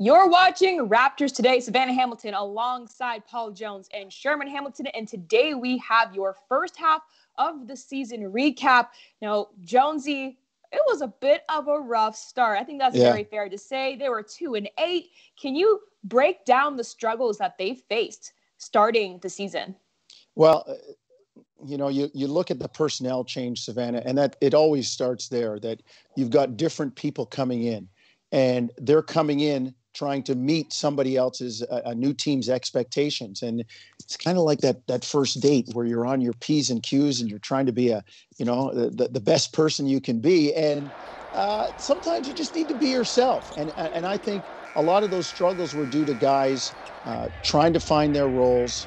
You're watching Raptors Today. Savanna Hamilton alongside Paul Jones and Sherman Hamilton. And today we have your first half of the season recap. Now, Jonesy, it was a bit of a rough start. I think that's very fair to say. They were 2-8. Can you break down the struggles that they faced starting the season? Well, you look at the personnel change, Savanna, and that it always starts there, that you've got different people coming in and they're coming in trying to meet somebody else's, a new team's expectations. And it's kind of like that first date where you're on your P's and Q's and you're trying to be the best person you can be. And sometimes you just need to be yourself. And I think a lot of those struggles were due to guys trying to find their roles,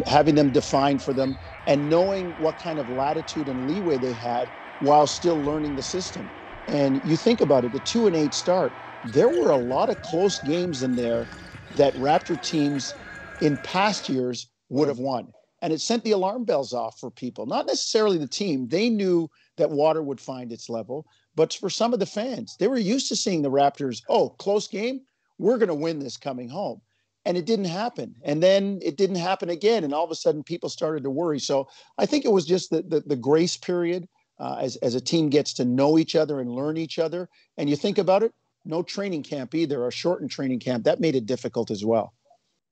having them defined for them, and knowing what kind of latitude and leeway they had while still learning the system. And you think about it, the 2-8 start, there were a lot of close games in there that Raptor teams in past years would have won. And it sent the alarm bells off for people, not necessarily the team. They knew that water would find its level, but for some of the fans, they were used to seeing the Raptors, close game, we're going to win this coming home. And it didn't happen. And then it didn't happen again. And all of a sudden people started to worry. So I think it was just the grace period as a team gets to know each other and learn each other. And you think about it, no training camp either, a shortened training camp. That made it difficult as well.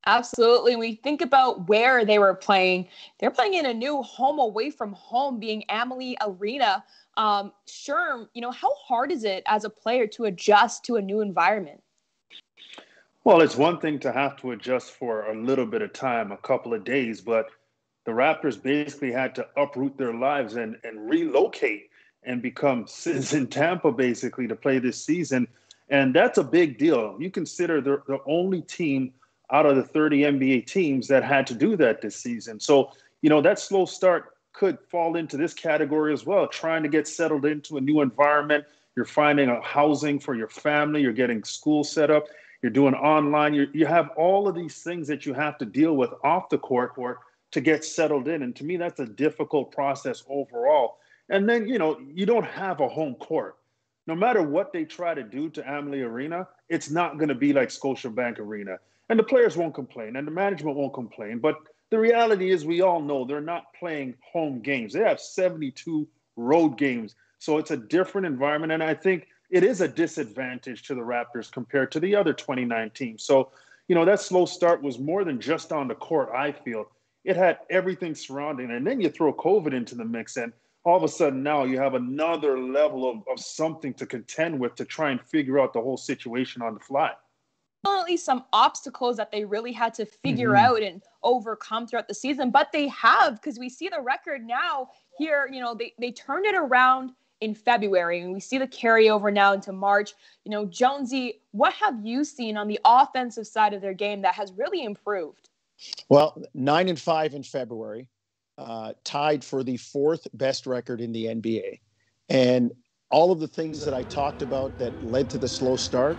Absolutely. We think about where they were playing. They're playing in a new home away from home, being Amalie Arena. Sherm, how hard is it as a player to adjust to a new environment? Well, it's one thing to have to adjust for a little bit of time, a couple of days, but the Raptors basically had to uproot their lives and relocate and become citizens in Tampa basically to play this season. And that's a big deal. You consider they're the only team out of the 30 NBA teams that had to do that this season. So, that slow start could fall into this category as well, trying to get settled into a new environment. You're finding a housing for your family. You're getting school set up. You're doing online. You have all of these things that you have to deal with off the court to get settled in. And to me, that's a difficult process overall. And then, you don't have a home court. No matter what they try to do to Amalie Arena, it's not going to be like Scotiabank Arena. And the players won't complain and the management won't complain. But the reality is we all know they're not playing home games. They have 72 road games. So it's a different environment. And I think it is a disadvantage to the Raptors compared to the other 29 teams. So, that slow start was more than just on the court, I feel. It had everything surrounding. And then you throw COVID into the mix and all of a sudden now you have another level of something to contend with to try and figure out the whole situation on the fly. Definitely some obstacles that they really had to figure out and overcome throughout the season, but they have, because we see the record now here, they turned it around in February and we see the carryover now into March. Jonesy, what have you seen on the offensive side of their game that has really improved? Well, 9-5 in February. Tied for the fourth best record in the NBA. And all of the things that I talked about that led to the slow start,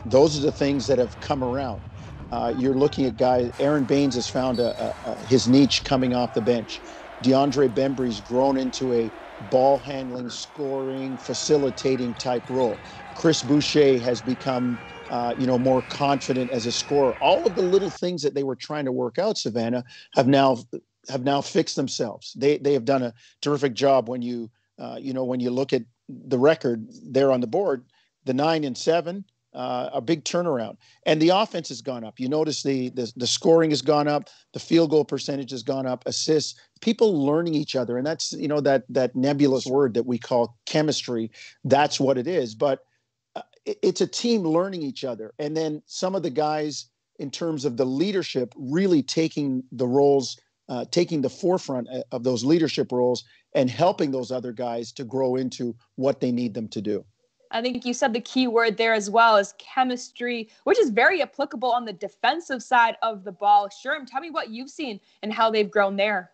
those are the things that have come around. You're looking at guys, Aaron Baines has found his niche coming off the bench. DeAndre Bembry's grown into a ball handling, scoring, facilitating type role. Chris Boucher has become more confident as a scorer. All of the little things that they were trying to work out, Savannah, have now fixed themselves. They have done a terrific job. When you look at the record there on the board, the 9-7, a big turnaround, and the offense has gone up. You notice the scoring has gone up, the field goal percentage has gone up, assists, people learning each other, and that's that nebulous word that we call chemistry. That's what it is, but it's a team learning each other, and then some of the guys in terms of the leadership really taking the roles. Taking the forefront of those leadership roles and helping those other guys to grow into what they need them to do. I think you said the key word there as well is chemistry, which is very applicable on the defensive side of the ball. Sherm, tell me what you've seen and how they've grown there.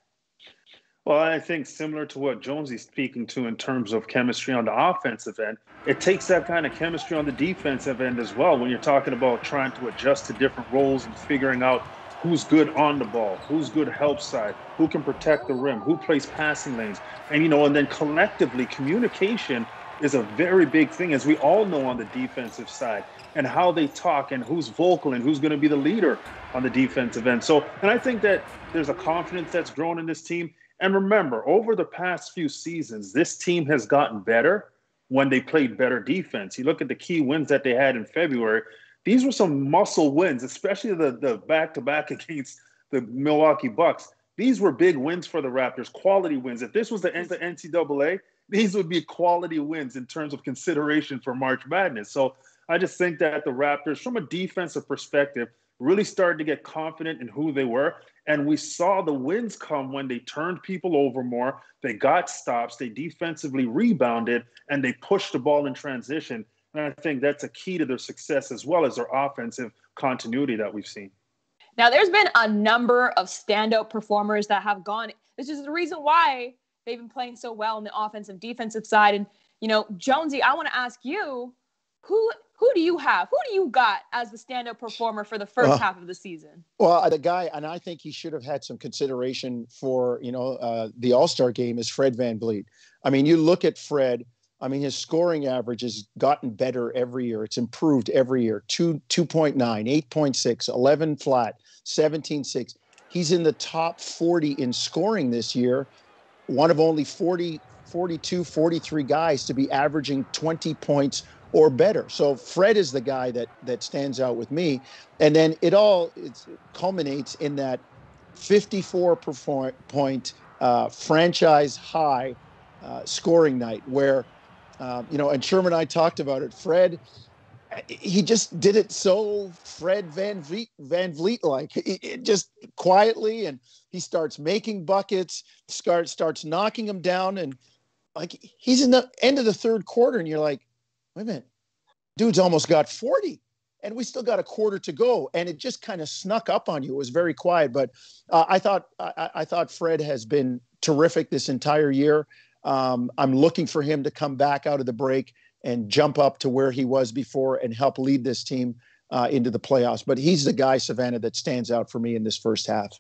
Well, I think similar to what Jonesy's speaking to in terms of chemistry on the offensive end, it takes that kind of chemistry on the defensive end as well when you're talking about trying to adjust to different roles and figuring out who's good on the ball, who's good help side, who can protect the rim, who plays passing lanes. And, and then collectively communication is a very big thing, as we all know, on the defensive side, and how they talk and who's vocal and who's going to be the leader on the defensive end. So, and I think that there's a confidence that's grown in this team. And remember, over the past few seasons, this team has gotten better when they played better defense. You look at the key wins that they had in February. These were some muscle wins, especially the back-to-back against the Milwaukee Bucks. These were big wins for the Raptors, quality wins. If this was the NCAA, these would be quality wins in terms of consideration for March Madness. So I just think that the Raptors, from a defensive perspective, really started to get confident in who they were. And we saw the wins come when they turned people over more. They got stops. They defensively rebounded, and they pushed the ball in transition. And I think that's a key to their success, as well as their offensive continuity that we've seen. Now, there's been a number of standout performers that have gone. This is the reason why they've been playing so well on the offensive, defensive side. And, Jonesy, I want to ask you, who do you have? Who do you got as the standout performer for the first half of the season? Well, the guy, and I think he should have had some consideration for, the All-Star game, is Fred VanVleet. I mean, you look at Fred. I mean, his scoring average has gotten better every year. It's improved every year. 2.9, 8.6, 11 flat, 17.6. He's in the top 40 in scoring this year. One of only 42, 43 guys to be averaging 20 points or better. So Fred is the guy that stands out with me. And then it culminates in that 54 point franchise high scoring night where, and Sherman and I talked about it. Fred, he just did it so Fred VanVleet-like. It just quietly, and he starts making buckets, starts knocking them down, and like he's in the end of the third quarter, and you're like, wait a minute, dude's almost got 40, and we still got a quarter to go, and it just kind of snuck up on you. It was very quiet, but I thought Fred has been terrific this entire year. I'm looking for him to come back out of the break and jump up to where he was before and help lead this team into the playoffs. But he's the guy, Savanna, that stands out for me in this first half.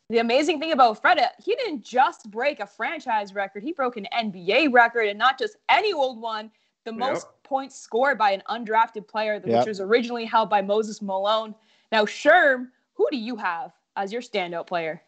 The amazing thing about Fred, he didn't just break a franchise record. He broke an NBA record, and not just any old one, the most points scored by an undrafted player, which was originally held by Moses Malone. Now, Sherm, who do you have as your standout player?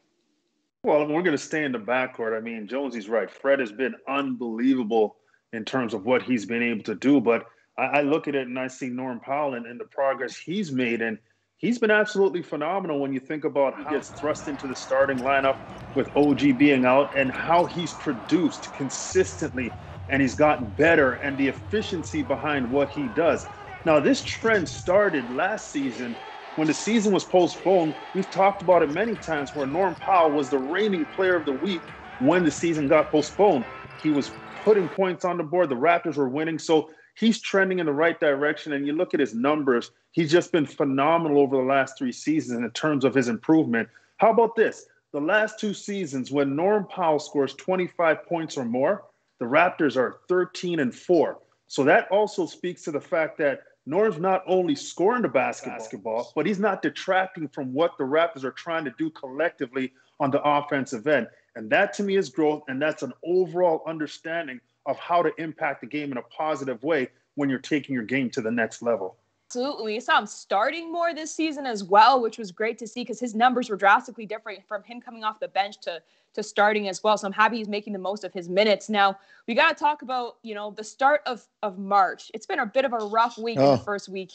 Well, we're going to stay in the backcourt. I mean, Jonesy's right. Fred has been unbelievable in terms of what he's been able to do. But I look at it and I see Norm Powell and the progress he's made. And he's been absolutely phenomenal when you think about how he gets thrust into the starting lineup with OG being out and how he's produced consistently. And he's gotten better, and the efficiency behind what he does. Now, this trend started last season. When the season was postponed, we've talked about it many times, where Norm Powell was the reigning player of the week when the season got postponed. He was putting points on the board. The Raptors were winning. So he's trending in the right direction. And you look at his numbers, he's just been phenomenal over the last 3 seasons in terms of his improvement. How about this? The last 2 seasons, when Norm Powell scores 25 points or more, the Raptors are 13-4. So that also speaks to the fact that Norm's not only scoring the basketball, but he's not detracting from what the Raptors are trying to do collectively on the offensive end. And that, to me, is growth, and that's an overall understanding of how to impact the game in a positive way when you're taking your game to the next level. Absolutely. You saw him starting more this season as well, which was great to see because his numbers were drastically different from him coming off the bench to starting as well. So I'm happy he's making the most of his minutes. Now, we got to talk about, the start of March. It's been a bit of a rough week in the first week.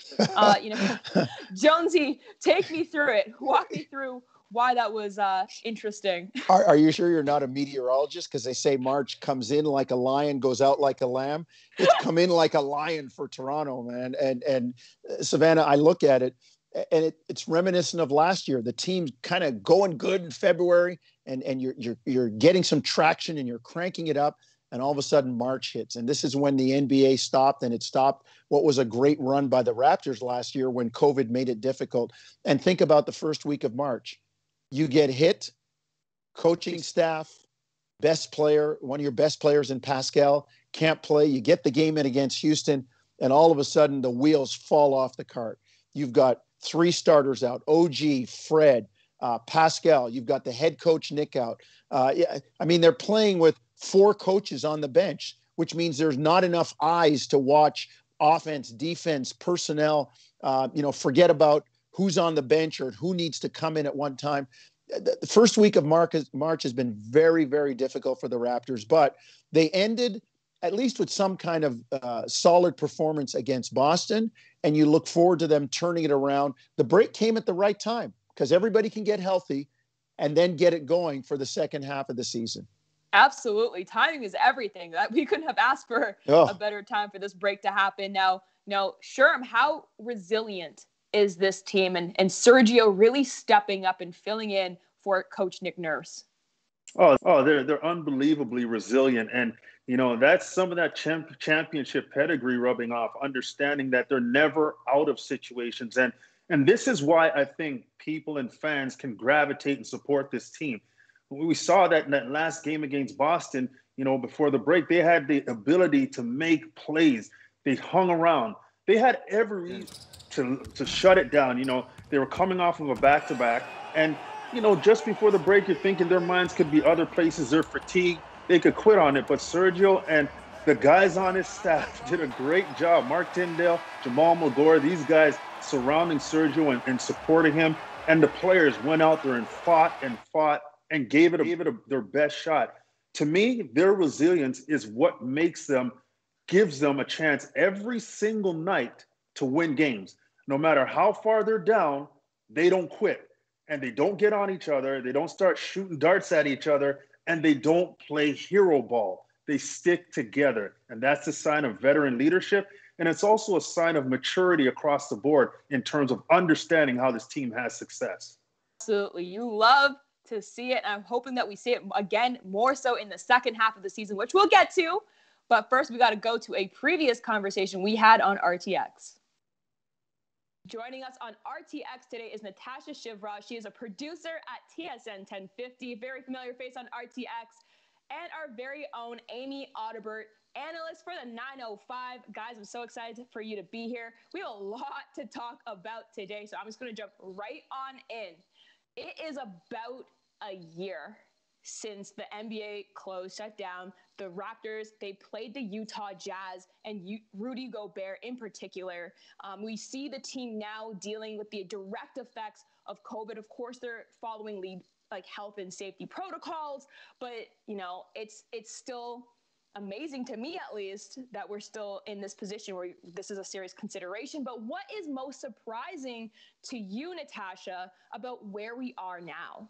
Jonesy, take me through it. Walk me through why that was interesting. Are you sure you're not a meteorologist? Because they say March comes in like a lion, goes out like a lamb. It's come in like a lion for Toronto, man. And Savanna, I look at it, and it's reminiscent of last year. The team's kind of going good in February, and you're getting some traction, and you're cranking it up, and all of a sudden March hits. And this is when the NBA stopped, and it stopped what was a great run by the Raptors last year when COVID made it difficult. And think about the first week of March. You get hit, coaching staff, best player, one of your best players in Pascal, can't play. You get the game in against Houston, and all of a sudden the wheels fall off the cart. You've got 3 starters out, OG, Fred, Pascal. You've got the head coach, Nick, out. They're playing with 4 coaches on the bench which means there's not enough eyes to watch offense, defense, personnel, forget about who's on the bench or who needs to come in at one time. The first week of March has been very, very difficult for the Raptors, but they ended at least with some kind of solid performance against Boston, and you look forward to them turning it around. The break came at the right time because everybody can get healthy and then get it going for the second half of the season. Absolutely. Timing is everything. We couldn't have asked for a better time for this break to happen. Now, Sherm, how resilient is this team and Sergio really stepping up and filling in for Coach Nick Nurse? Oh, they're unbelievably resilient. And, that's some of that championship pedigree rubbing off, understanding that they're never out of situations. And this is why I think people and fans can gravitate and support this team. We saw that in that last game against Boston, before the break, they had the ability to make plays. They hung around. They had every reason to shut it down. They were coming off of a back-to-back. And, just before the break, you're thinking their minds could be other places. They're fatigued. They could quit on it. But Sergio and the guys on his staff did a great job. Mark Tyndale, Jamal Magor, these guys surrounding Sergio and supporting him. And the players went out there and fought and gave it their best shot. To me, their resilience is what gives them a chance every single night to win games. No matter how far they're down, they don't quit. And they don't get on each other. They don't start shooting darts at each other. And they don't play hero ball. They stick together. And that's a sign of veteran leadership. And it's also a sign of maturity across the board in terms of understanding how this team has success. Absolutely. You love to see it. And I'm hoping that we see it again more so in the second half of the season, which we'll get to. But first, we got to go to a previous conversation we had on RTX. Joining us on RTX today is Natasha Shivraj. She is a producer at TSN 1050, very familiar face on RTX, and our very own Amy Audibert, analyst for the 905. Guys, I'm so excited for you to be here. We have a lot to talk about today, so I'm just going to jump right on in. It is about a year since the NBA shut down. The Raptors, they played the Utah Jazz and Rudy Gobert in particular. We see the team now dealing with the direct effects of COVID. Of course, they're following lead health and safety protocols, but it's still amazing to me, at least, that we're still in this position where this is a serious consideration. But what is most surprising to you, Natasha, about where we are now?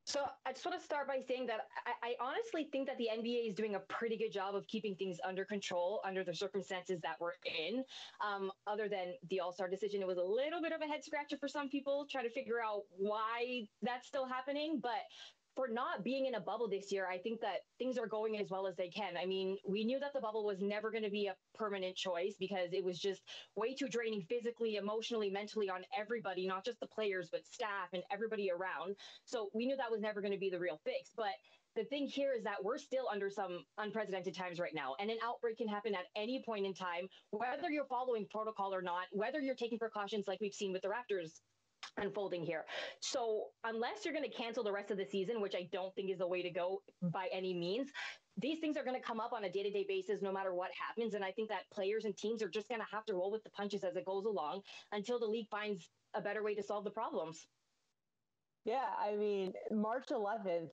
So I just want to start by saying that I honestly think that the NBA is doing a pretty good job of keeping things under control under the circumstances that we're in. Other than the All-Star decision, it was a little bit of a head scratcher for some people trying to figure out why that's still happening. But for not being in a bubble this year, I think that things are going as well as they can. I mean, we knew that the bubble was never going to be a permanent choice because it was just way too draining physically, emotionally, mentally on everybody, not just the players, but staff and everybody around. So we knew that was never going to be the real fix. But the thing here is that we're still under some unprecedented times right now, and an outbreak can happen at any point in time, whether you're following protocol or not, whether you're taking precautions like we've seen with the Raptors unfolding here. So unless you're going to cancel the rest of the season, which I don't think is the way to go by any means, these things are going to come up on a day-to-day basis no matter what happens. And I think that players and teams are just going to have to roll with the punches as it goes along until the league finds a better way to solve the problems. Yeah, I mean, March 11th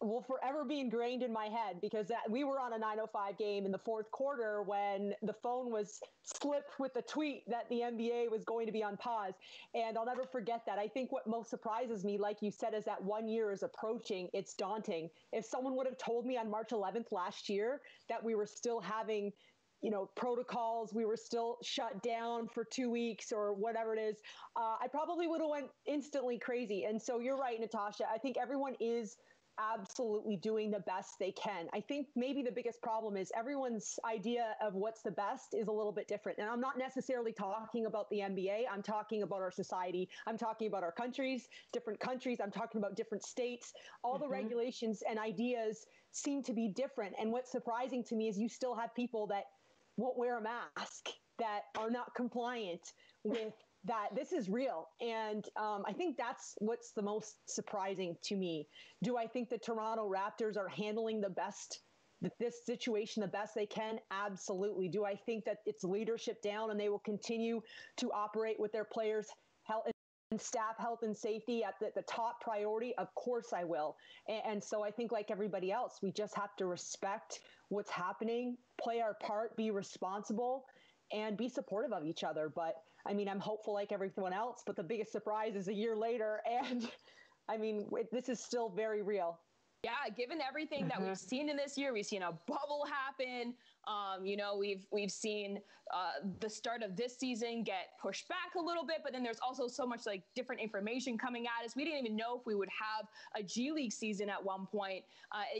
will forever be ingrained in my head because we were on a 9:05 game in the fourth quarter when the phone was slipped with the tweet that the NBA was going to be on pause. And I'll never forget that. I think what most surprises me, like you said, is that 1 year is approaching. It's daunting. If someone would have told me on March 11th last year that we were still having protocols, we were still shut down for 2 weeks or whatever it is, I probably would have went instantly crazy. And so you're right, Natasha. I think everyone is absolutely doing the best they can. I think maybe the biggest problem is everyone's idea of what's the best is a little bit different. And I'm not necessarily talking about the NBA. I'm talking about our society. I'm talking about our countries, different countries. I'm talking about different states. All the regulations and ideas seem to be different. And what's surprising to me is you still have people that won't wear a mask, that are not compliant with that. This is real. And I think that's what's the most surprising to me. Do I think the Toronto Raptors are handling the best this situation the best they can? Absolutely. Do I think that it's leadership down and they will continue to operate with their players' health and staff health and safety at the top priority? Of course I will. And so I think, like everybody else, we just have to respect what's happening, play our part, be responsible, and be supportive of each other. But I mean, I'm hopeful like everyone else, but the biggest surprise is a year later. And I mean, this is still very real. Yeah, given everything that we've seen in this year, we've seen a bubble happen. We've seen the start of this season get pushed back a little bit, but then there's also so much like different information coming at us. We didn't even know if we would have a G League season at one point,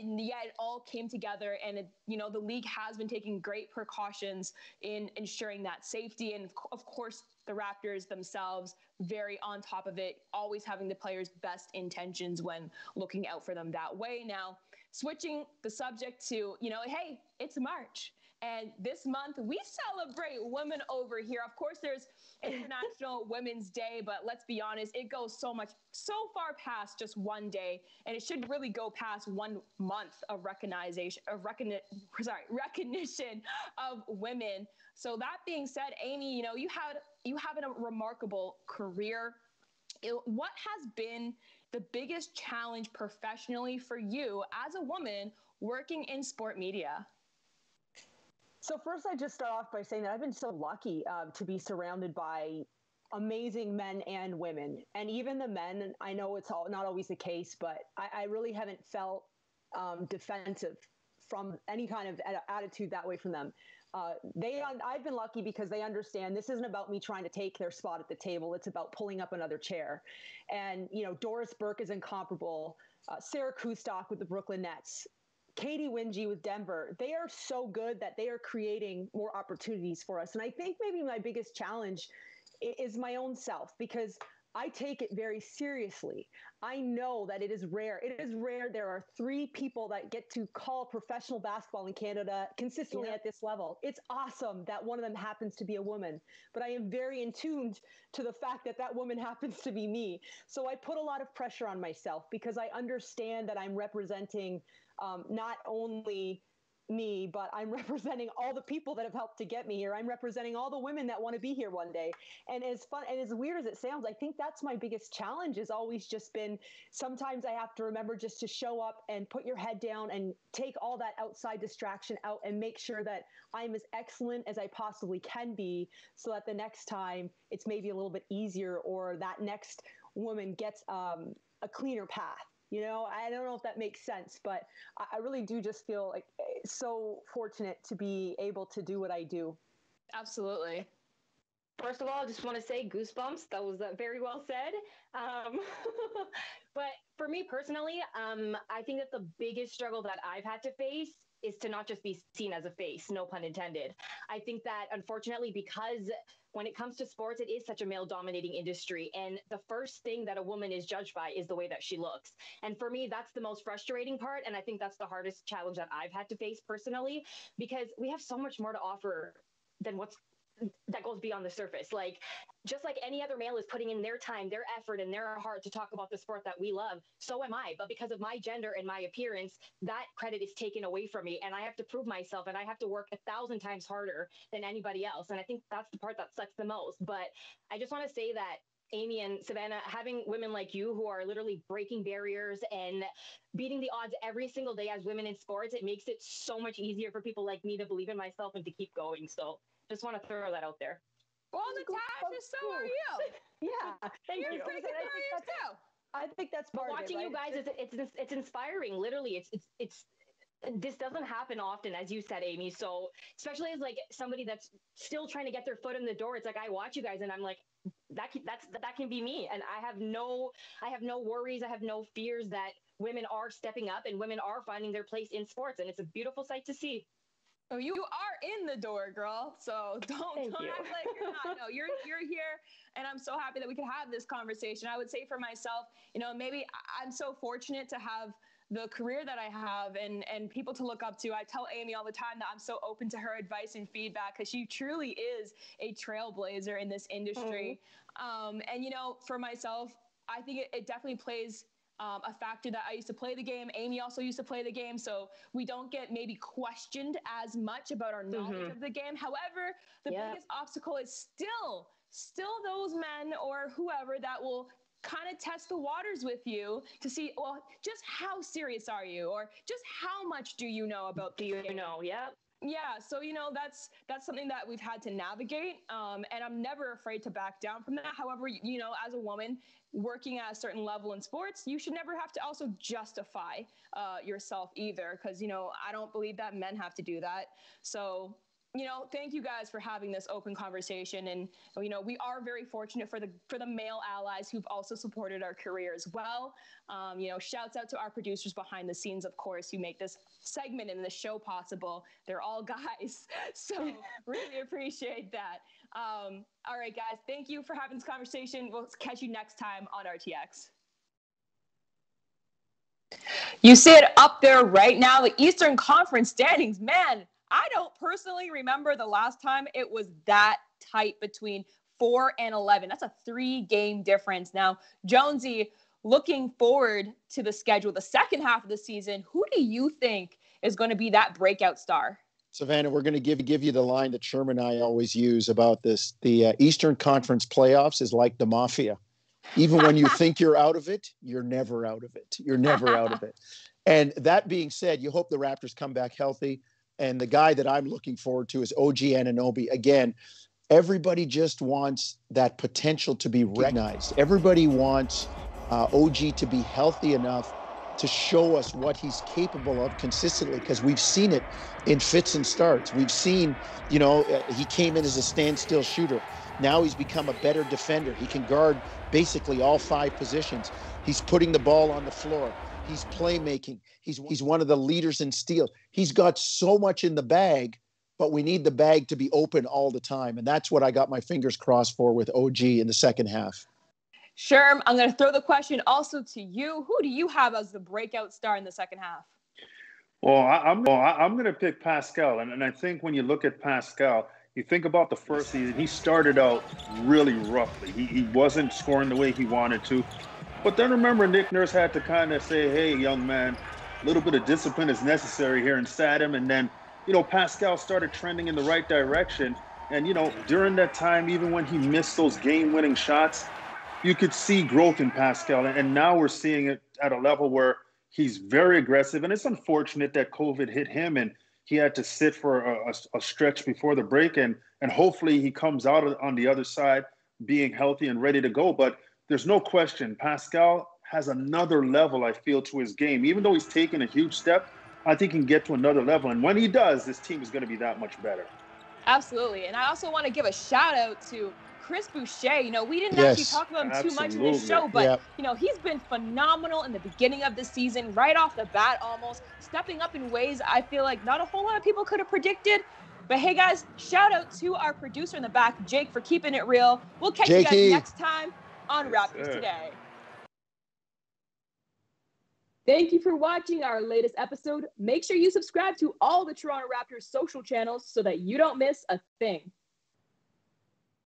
and yet it all came together. And the league has been taking great precautions in ensuring that safety, and of course the Raptors themselves very on top of it, always having the players' best intentions when looking out for them that way. Now, switching the subject to, hey, it's March. And this month, we celebrate women over here. Of course, there's International Women's Day, but let's be honest, it goes so far past just one day, and it should really go past 1 month of recognition of women. So that being said, Amy, you have a remarkable career. What has been the biggest challenge professionally for you as a woman working in sport media? So first, I just start off by saying that I've been so lucky to be surrounded by amazing men and women. And even the men, I know it's not always the case, but I really haven't felt defensive from any kind of attitude that way from them. I've been lucky because they understand this isn't about me trying to take their spot at the table. It's about pulling up another chair. And, Doris Burke is incomparable. Sarah Kustok with the Brooklyn Nets. Katie Winge with Denver. They are so good that they are creating more opportunities for us. And I think maybe my biggest challenge is my own self, because I take it very seriously. I know that it is rare. It is rare. There are 3 people that get to call professional basketball in Canada consistently at this level. It's awesome that one of them happens to be a woman, but I am very in tune to the fact that that woman happens to be me. So I put a lot of pressure on myself because I understand that I'm representing not only me, but I'm representing all the people that have helped to get me here. I'm representing all the women that want to be here one day. And as fun and as weird as it sounds, I think that's my biggest challenge, has always just been, sometimes I have to remember just to show up and put your head down and take all that outside distraction out and make sure that I'm as excellent as I possibly can be, so that the next time it's maybe a little bit easier, or that next woman gets a cleaner path. I don't know if that makes sense, but I really do just feel like so fortunate to be able to do what I do. Absolutely. First of all, I just want to say goosebumps. That was very well said. But for me personally, I think that the biggest struggle that I've had to face is to not just be seen as a face, no pun intended. I think that unfortunately, because when it comes to sports, it is such a male-dominating industry. And the first thing that a woman is judged by is the way that she looks. And for me, that's the most frustrating part. And I think that's the hardest challenge that I've had to face personally, because we have so much more to offer than that goes beyond the surface. Like, just like any other male is putting in their time, their effort, and their heart to talk about the sport that we love, so am I. But because of my gender and my appearance, that credit is taken away from me, and I have to prove myself, and I have to work 1,000 times harder than anybody else. And I think that's the part that sucks the most. But I just want to say that Amy and Savanna, having women like you who are literally breaking barriers and beating the odds every single day as women in sports, it makes it so much easier for people like me to believe in myself and to keep going. So just want to throw that out there. Well, Natasha, so are you. Yeah, thank you. You're breaking barriers too. I think that's part of it, watching right? you guys, it's inspiring. Literally, it's this doesn't happen often, as you said, Amy. So especially as like somebody that's still trying to get their foot in the door, it's like I watch you guys and I'm like, that can be me. And I have no worries. I have no fears that women are stepping up and women are finding their place in sports. And it's a beautiful sight to see. Oh, you are in the door, girl. So don't act like you're not. No, you're here, and I'm so happy that we could have this conversation. I would say for myself, maybe I'm so fortunate to have the career that I have and people to look up to. I tell Amy all the time that I'm so open to her advice and feedback, because she truly is a trailblazer in this industry. And for myself, I think it definitely plays a factor that I used to play the game. Amy also used to play the game, so we don't get maybe questioned as much about our knowledge of the game. However, the biggest obstacle is still those men or whoever that will kind of test the waters with you to see, well, just how serious are you, or just how much do you know about the game? Yeah, so that's something that we've had to navigate, and I'm never afraid to back down from that. However, as a woman working at a certain level in sports, you should never have to also justify yourself either, because I don't believe that men have to do that. So thank you guys for having this open conversation, and we are very fortunate for the male allies who've also supported our career as well. Shouts out to our producers behind the scenes, of course, who make this segment and the show possible. They're all guys, so really appreciate that. All right, guys, thank you for having this conversation. We'll catch you next time on RTX. You see it up there right now, the Eastern Conference standings. Man, I don't personally remember the last time it was that tight between 4 and 11. That's a 3-game difference. Now, Jonesy, looking forward to the schedule, the second half of the season, who do you think is going to be that breakout star? Savannah, we're going to give you the line that Sherman and I always use about this. The Eastern Conference playoffs is like the mafia. Even when you think you're out of it, you're never out of it. You're never out of it. And that being said, you hope the Raptors come back healthy. And the guy that I'm looking forward to is OG Anunoby. Again, everybody just wants that potential to be recognized. Everybody wants OG to be healthy enough to show us what he's capable of consistently, because we've seen it in fits and starts. We've seen, he came in as a standstill shooter. Now he's become a better defender. He can guard basically all 5 positions. He's putting the ball on the floor. He's playmaking. He's one of the leaders in steals. He's got so much in the bag, but we need the bag to be open all the time. And that's what I got my fingers crossed for with OG in the second half. Sherm, I'm going to throw the question also to you. Who do you have as the breakout star in the second half? Well, I'm going to pick Pascal. And I think when you look at Pascal, you think about the first season, he started out really roughly. He wasn't scoring the way he wanted to. But then remember, Nick Nurse had to kind of say, hey, young man, a little bit of discipline is necessary here, and sat him. And then, Pascal started trending in the right direction. And, during that time, even when he missed those game-winning shots, you could see growth in Pascal. And now we're seeing it at a level where he's very aggressive. And it's unfortunate that COVID hit him and he had to sit for a stretch before the break. And hopefully he comes out on the other side being healthy and ready to go. But there's no question, Pascal has another level, I feel, to his game. Even though he's taken a huge step, I think he can get to another level. And when he does, this team is going to be that much better. Absolutely. And I also want to give a shout out to Chris Boucher. We didn't actually talk about him too much in this show, but, he's been phenomenal in the beginning of the season, right off the bat almost, stepping up in ways I feel like not a whole lot of people could have predicted. But hey, guys, shout out to our producer in the back, Jake, for keeping it real. We'll catch you guys next time on Raptors Today. Thank you for watching our latest episode. Make sure you subscribe to all the Toronto Raptors social channels so that you don't miss a thing.